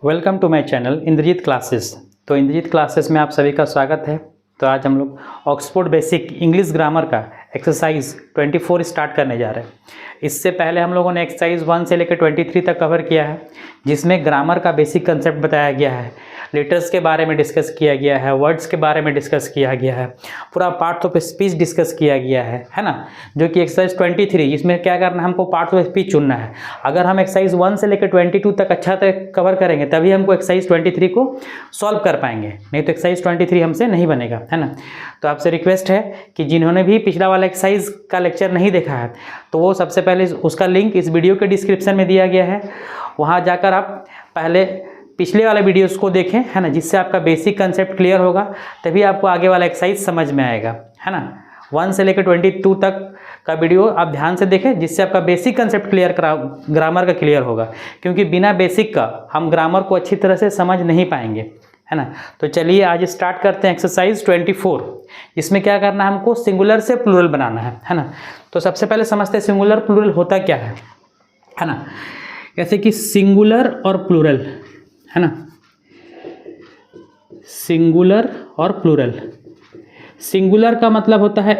Welcome to my channel Indrajit classes. तो Indrajit classes में आप सभी का स्वागत है। तो आज हम लोग ऑक्सफोर्ड बेसिक इंग्लिश ग्रामर का एक्सरसाइज 24 स्टार्ट करने जा रहे हैं। इससे पहले हम लोगों ने एक्सरसाइज 1 से लेकर 23 तक कवर किया है, जिसमें ग्रामर का बेसिक कंसेप्ट बताया गया है, लेटर्स के बारे में डिस्कस किया गया है, वर्ड्स के बारे में डिस्कस किया गया है, पूरा पार्ट ऑफ स्पीच डिस्कस किया गया है ना। जो कि एक्सरसाइज 23, इसमें क्या करना है, हमको पार्ट ऑफ स्पीच चुनना है। अगर हम एक्सरसाइज 1 से लेकर 22 तक अच्छा तक कवर करेंगे तभी हमको एक्सरसाइज 23 को सॉल्व कर पाएंगे, नहीं तो एक्सरसाइज 23 हमसे नहीं बनेगा, है ना। तो आपसे रिक्वेस्ट है कि जिन्होंने भी पिछला वाला एक्सरसाइज का लेक्चर नहीं देखा है तो वो सबसे पहले उसका लिंक इस वीडियो के डिस्क्रिप्शन में दिया गया है, वहाँ जाकर आप पहले पिछले वाले वीडियोस को देखें, है ना, जिससे आपका बेसिक कंसेप्ट क्लियर होगा, तभी आपको आगे वाला एक्सरसाइज समझ में आएगा, है ना। 1 से लेकर 22 तक का वीडियो आप ध्यान से देखें, जिससे आपका बेसिक कंसेप्ट क्लियर ग्रामर का क्लियर होगा, क्योंकि बिना बेसिक का हम ग्रामर को अच्छी तरह से समझ नहीं पाएंगे, है ना। तो चलिए आज स्टार्ट करते हैं एक्सरसाइज 24। इसमें क्या करना है, हमको सिंगुलर से प्लूरल बनाना है ना। तो सबसे पहले समझते हैं सिंगुलर प्लूरल होता क्या है ना। जैसे कि सिंगुलर और प्लूरल, है ना, सिंगुलर और प्लूरल। सिंगुलर का मतलब होता है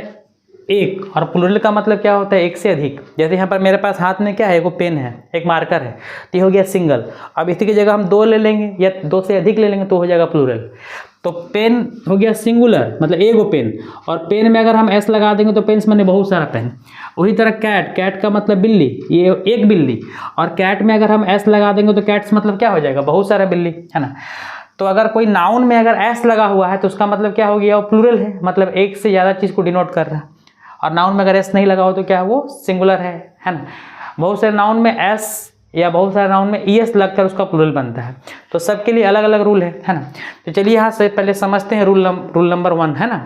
एक, और प्लूरल का मतलब क्या होता है, एक से अधिक। जैसे यहाँ पर मेरे पास हाथ में क्या है, वो पेन है, एक मार्कर है, तो ये हो गया सिंगल। अब इसी की जगह हम 2 ले लेंगे या 2 से अधिक ले लेंगे तो हो जाएगा प्लूरल। तो पेन हो गया सिंगुलर, मतलब एगो पेन, और पेन में अगर हम एस लगा देंगे तो पेन्स माने बहुत सारा पेन। वही तरह कैट, कैट का मतलब बिल्ली, ये एक बिल्ली, और कैट में अगर हम एस लगा देंगे तो कैट्स मतलब क्या हो जाएगा, बहुत सारा बिल्ली, है ना। तो अगर कोई नाउन में अगर एस लगा हुआ है तो उसका मतलब क्या हो गया, वो प्लूरल है, मतलब एक से ज़्यादा चीज़ को डिनोट कर रहा है। और नाउन में अगर एस नहीं लगा हो तो क्या है, वो सिंगुलर है ना। बहुत सारे नाउन में एस या बहुत सारे नाउन में ईएस लगकर उसका प्लूरल बनता है। तो सबके लिए अलग अलग रूल है ना। तो चलिए यहाँ से पहले समझते हैं रूल नंबर 1, है ना,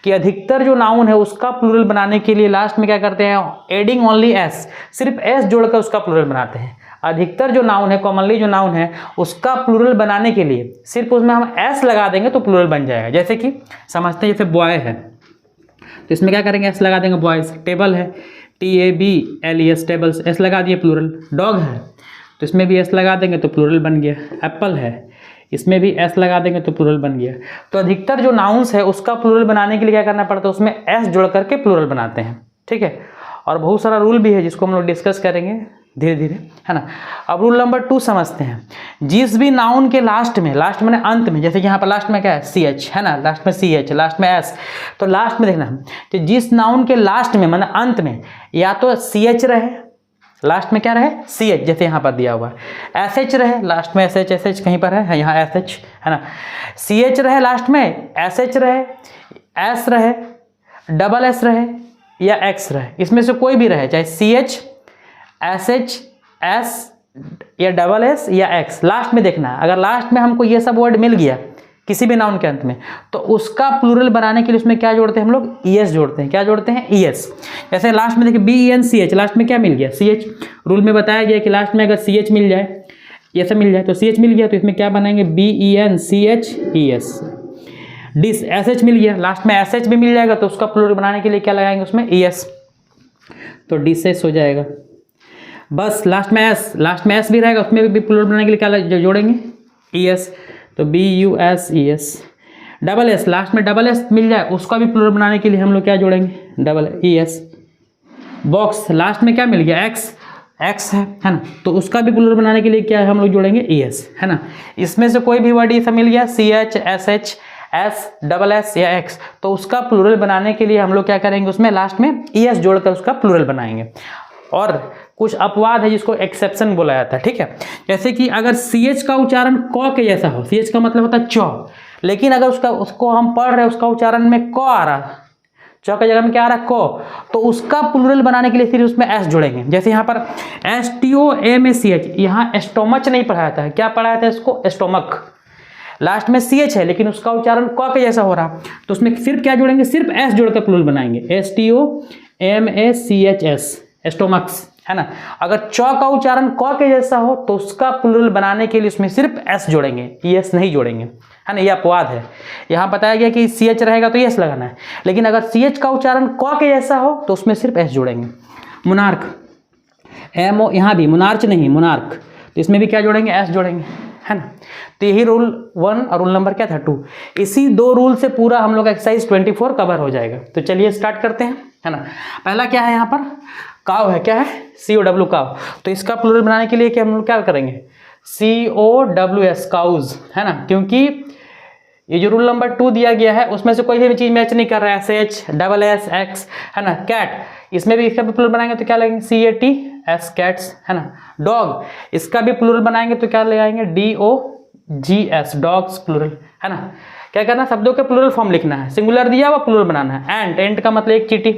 कि अधिकतर जो नाउन है उसका प्लूरल बनाने के लिए लास्ट में क्या करते हैं, एडिंग ओनली एस, सिर्फ एस जोड़कर उसका प्लूरल बनाते हैं। अधिकतर जो नाउन है, कॉमनली जो नाउन है, उसका प्लूरल बनाने के लिए सिर्फ उसमें हम एस लगा देंगे तो प्लूरल बन जाएगा। जैसे कि समझते हैं, जैसे बॉय है तो इसमें क्या करेंगे, एस लगा देंगे, बॉयज़। टेबल है, TABLES, टेबल्स, एस लगा दिए, प्लूरल। डॉग है तो इसमें भी एस लगा देंगे तो प्लूरल बन गया। एप्पल है, इसमें भी एस लगा देंगे तो प्लूरल बन गया। तो अधिकतर जो नाउन्स है उसका प्लूरल बनाने के लिए क्या करना पड़ता है, उसमें एस जोड़ करके प्लूरल बनाते हैं, ठीक है। और बहुत सारा रूल भी है जिसको हम लोग डिस्कस करेंगे धीरे धीरे, है ना। अब रूल नंबर 2 समझते हैं। जिस भी नाउन के लास्ट में, लास्ट में अंत में, जैसे कि यहाँ पर लास्ट में क्या है, CH, है ना, लास्ट में CH, लास्ट में S, तो लास्ट में देखना कि जिस नाउन के लास्ट में, मतलब अंत में, या तो CH रहे, लास्ट में क्या रहे, CH, जैसे यहाँ पर दिया हुआ है। SH रहे, लास्ट में SH कहीं पर है यहाँ SH, है ना। CH रहे लास्ट में, SH रहे, S रहे, डबल S रहे या X रहे, इसमें से कोई भी रहे, चाहे CH, SH, S या डबल S या X, लास्ट में देखना है। अगर लास्ट में हमको ये सब वर्ड मिल गया किसी भी नाउन के अंत में, तो उसका प्लूरल बनाने के लिए उसमें क्या जोड़ते हैं, हम लोग ES जोड़ते हैं। क्या जोड़ते हैं, ES। जैसे लास्ट में देखिए BENCH, लास्ट में क्या मिल गया, CH। रूल में बताया गया कि लास्ट में अगर CH मिल जाए, ये सब मिल जाए, तो CH मिल गया तो इसमें क्या बनाएंगे, BENCHES। डिस, SH मिल गया, लास्ट में SH भी मिल जाएगा तो उसका प्लूरल बनाने के लिए क्या लगाएंगे, उसमें ES, तो डिसेस हो जाएगा। बस लास्ट में S भी रहेगा, उसमें भी प्लूरल बनाने के लिए क्या जोड़ेंगे, ES, तो BUSES। डबल S, लास्ट में डबल S मिल जाए, उसका भी प्लूरल बनाने के लिए हम लोग क्या जोड़ेंगे, डबल ES। बॉक्स, लास्ट में क्या मिल गया, X है ना, तो उसका भी प्लूरल बनाने के लिए क्या हम लोग जोड़ेंगे, ES, है ना। इसमें से कोई भी वर्ड ये सब मिल गया, CH, SH, S, double S या X, तो उसका प्लूरल बनाने के लिए हम लोग क्या करेंगे, उसमें लास्ट में ES जोड़कर उसका प्लूरल बनाएंगे। और कुछ अपवाद है जिसको एक्सेप्शन बोला जाता है, ठीक है। जैसे कि अगर CH का उच्चारण क के जैसा हो, CH का मतलब होता है चौ, लेकिन अगर उसको हम पढ़ रहे हैं, उसका उच्चारण में क आ रहा है, चौ की जगह में क्या आ रहा है, क, तो उसका प्लूरल बनाने के लिए फिर उसमें S जोड़ेंगे। जैसे यहाँ पर STOMACH, यहाँ स्टोमच नहीं पढ़ा जाता है, क्या पढ़ा जाता है इसको, स्टोमक। लास्ट में CH है लेकिन उसका उच्चारण क के जैसा हो रहा, तो उसमें सिर्फ क्या जोड़ेंगे, सिर्फ S जोड़कर प्लूरल बनाएंगे, STOMACHS, स्टोमक्स, है ना। अगर चौ का उच्चारण क के जैसा हो तो उसका प्लूरल बनाने के लिए उसमें सिर्फ S जोड़ेंगे, ES नहीं जोड़ेंगे, है ना। ये अपवाद है। यहाँ बताया गया कि CH रहेगा तो ES लगाना है, लेकिन अगर CH का उच्चारण क के जैसा हो तो उसमें सिर्फ S जोड़ेंगे। मुनार्क, MO, यहाँ भी मुनार्च नहीं, मुनार्क, तो इसमें भी क्या जोड़ेंगे, एस जोड़ेंगे। है ना। तो यही रूल 1 और रूल नंबर क्या था 2, इसी 2 रूल से पूरा हम लोग एक्सरसाइज 24 कवर हो जाएगा। तो चलिए स्टार्ट करते हैं, है ना। पहला क्या है यहाँ पर, काव है, क्या है, COW काव। तो इसका प्लूरल बनाने के लिए क्या हम लोग क्या करेंगे, COWS काउज, है ना, क्योंकि ये जो रूल नंबर 2 दिया गया है उसमें से कोई भी चीज मैच नहीं कर रहा है, SH, SS, है ना। कैट, इसमें भी इसका भी प्लूरल बनाएंगे तो क्या लगेंगे, CATS कैट्स, है ना। डॉग, इसका भी प्लूरल बनाएंगे तो क्या लगाएंगे, DOGS डॉग्स प्लूरल, है ना। क्या करना, शब्दों के प्लूरल फॉर्म लिखना है, सिंगुलर दिया हुआ प्लूरल बनाना है। एंट, एंट का मतलब एक चींटी,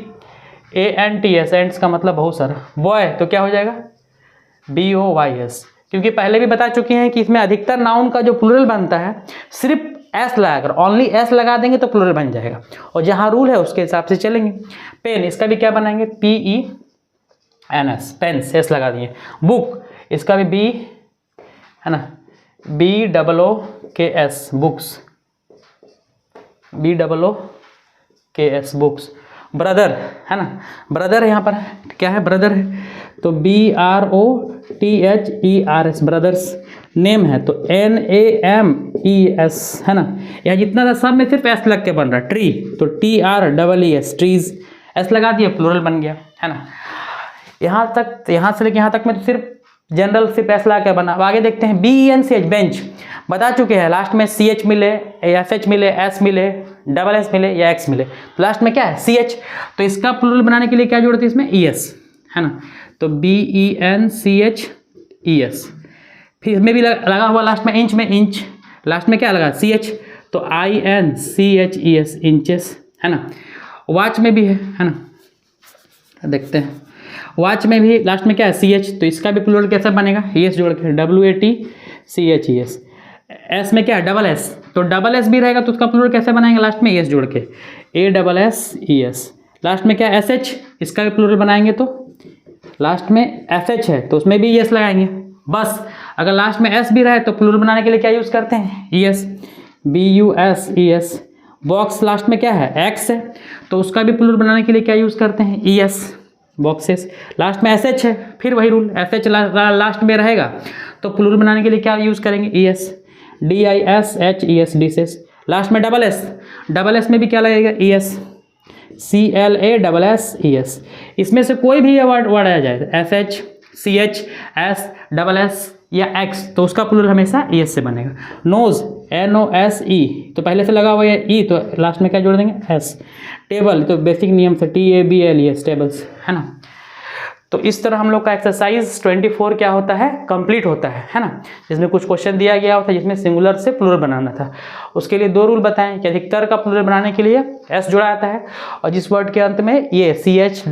ANTS, एंट्स का मतलब बहुत सारा। बॉय तो क्या हो जाएगा, BOYS, क्योंकि पहले भी बता चुके हैं कि इसमें अधिकतर नाउन का जो प्लूरल बनता है सिर्फ S लगाकर, ओनली S लगा देंगे तो प्लूरल बन जाएगा, और जहाँ रूल है उसके हिसाब से चलेंगे। पेन, इसका भी क्या बनाएंगे, PENS, पेन्स, S लगा दिए। बुक, इसका भी B, है ना, BOOKS books, BOOKS books. Brother, है ना, ब्रदर यहाँ पर क्या है, ब्रदर है तो BROTHERS ब्रदर्स। नेम है तो NAMES, है ना। यहाँ जितना था सब में सिर्फ S लग के बन रहा है। ट्री तो TREES ट्रीज, S लगा दिया, प्लूरल बन गया, है ना। यहाँ तक, यहाँ से लेके यहाँ तक में तो सिर्फ जनरल सिर्फ S लगा के बना। अब आगे देखते हैं, BENCH बेंच, बता चुके हैं लास्ट में CH मिले, FH मिले, S मिले, SS मिले या X मिले, तो लास्ट में क्या है, CH। तो इसका प्लूरल बनाने के लिए क्या जरूरत है इसमें, ES, है ना। तो BENCHES। फिर इसमें भी लगा हुआ लास्ट में इंच में, इंच लास्ट में क्या लगा, CH, तो INCHES इंचेस, है ना। वॉच में भी है ना, देखते हैं। वॉच में भी लास्ट में क्या है, CH, तो इसका भी प्लूरल कैसा बनेगा, ES जोड़ के, WATCHES। S में क्या है, SS, तो SS भी रहेगा तो उसका प्लूरल कैसे बनाएंगे, लास्ट में ES जोड़ के, ASSES। लास्ट में क्या है, SH, इसका भी प्लूरल बनाएंगे तो लास्ट में FH है तो उसमें भी ES लगाएंगे। बस, अगर लास्ट में S भी रहे तो प्लूरल बनाने के लिए क्या यूज़ करते हैं, ES, BUSES। बॉक्स लास्ट में क्या है, X है तो उसका भी प्लूरल बनाने के लिए क्या यूज़ करते हैं, ES, बॉक्सेस। लास्ट में SH है, फिर वही रूल, SH लास्ट में रहेगा तो प्लूरल बनाने के लिए क्या यूज़ करेंगे, ES, DISHES डिसेस। लास्ट में SS में भी क्या लगेगा, ES, CLASSES। इसमें से कोई भी वर्ड आ जाए, SH, CH, SS या X, तो उसका प्लूरल हमेशा ES से बनेगा। नोज, NOSE, तो पहले से लगा हुआ है E, तो लास्ट में क्या जोड़ देंगे, S। टेबल, तो बेसिक नियम से TABLES टेबल्स, है ना। तो इस तरह हम लोग का एक्सरसाइज 24 क्या होता है, कंप्लीट होता है ना। जिसमें कुछ क्वेश्चन दिया गया होता है जिसमें सिंगुलर से प्लूरल बनाना था। उसके लिए 2 रूल बताएं कि अधिकतर का प्लूरल बनाने के लिए S जुड़ा आता है, और जिस वर्ड के अंत में ये CH,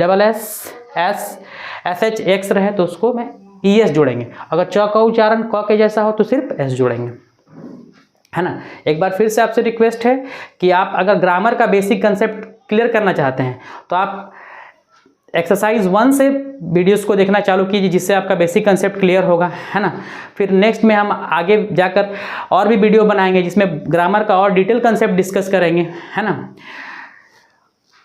SS, SH, X रहे तो उसको में ES जोड़ेंगे। अगर च का उच्चारण क के जैसा हो तो सिर्फ S जोड़ेंगे, है ना। एक बार फिर से आपसे रिक्वेस्ट है कि आप अगर ग्रामर का बेसिक कंसेप्ट क्लियर करना चाहते हैं तो आप एक्सरसाइज 1 से वीडियोस को देखना चालू कीजिए, जिससे आपका बेसिक कंसेप्ट क्लियर होगा, है ना। फिर नेक्स्ट में हम आगे जाकर और भी वीडियो बनाएंगे जिसमें ग्रामर का और डिटेल कंसेप्ट डिस्कस करेंगे, है ना।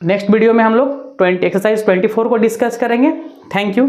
नेक्स्ट वीडियो में हम लोग एक्सरसाइज 24 को डिस्कस करेंगे। Thank you.